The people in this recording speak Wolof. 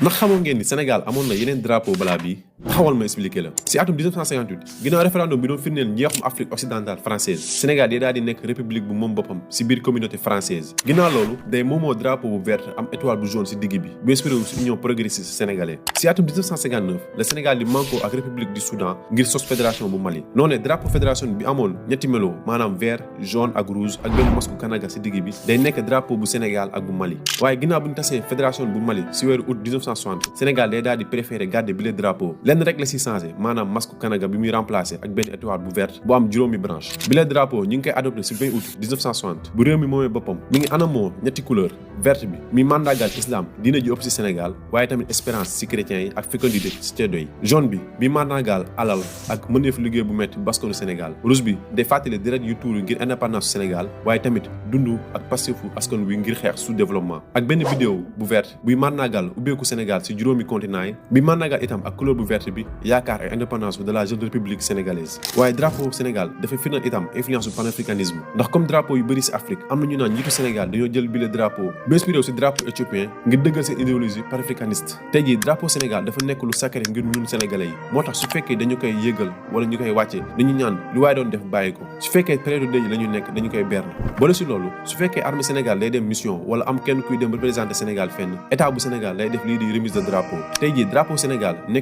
ndax xamoo ngeen ni Sénégal amoon na yeneen drapeau balaa bii taxawal ma expliqué la si atum 1958 ginnaaw référendum bi doon firndeel njeexum Afrique occidentale française Sénégal day daal di nekk république bu moom boppam si biir communauté française ginnaaw loolu day moomoo drapeau bu vert am étoile bu jaune si digg bi bu inspiré wu si union progressiste sénégalais si atum 1959 le Sénégal di manko ak république du Soudan ngir sos fédération bu Mali noonu drapeau fédération bi amoon ñetti melo maanaam vert jaune ak rouge ak benn masku kanaga si digg bi day nekk drapeau bu Sénégal ak bu Mali waaye ginnaaw bu ñu tasee fédération bu Mali si weeru août 1960 Sénégal day daal di préféré garder bi le drapeau lenn rek la si changé maanaam masque kanaga bi muy remplacé ak benn étoile bu verte bu am juróomi branche bi le drapeau ñu ngi koy adopté si 20 août 1960 bu réew mi moomee boppam mi ngi anamoo ñetti couleur verte bi mi mandagal islam diina ji ëpp si Sénégal waaye tamit espérance si chrétiens yi ak fécondité si ceddo yi jaune bi mi mandagal alal ak mëneef liggéey bu metti baskanu Sénégal rouge bi day fàttali deret yu tuuru ngir indépendance Sénégal waaye tamit dundu ak pastefu askan wi ngir xeex sous développement ak benn vidéo bu verte buy mandagal ubbeeku Sénégal si juróomi continent yi bi mandagal itam ak couleur bu verte bi yaakaar ak indépendance de la jeune république sénégalaise waaye drapeau Sénégal dafa firndeel itam influence bu panafricanisme ndax comme drapeau yu bëri si Afrique am na ñu naan njiitu Sénégal dañoo jël bile drapeau ba inspiré wu si drapeau éthiopien ngir dëggal seen idéologie panafricaniste tey jii drapeau Sénégal dafa nekk lu sacré ngir ñun sénégalais yi moo tax su fekkee dañu koy yëgal wala ñu koy wàcce dañu ñaan lu waaye doon def bàyyi ko su fekkee période dëj la ñu nekk dañu koy berne boole si loolu su fekkee armée Sénégal day dem mission wala am kenn kuy dem représenter Sénégal fenn état bu Sénégal day def lii di remise de drapeau tey jii drapeau Sénégal nekk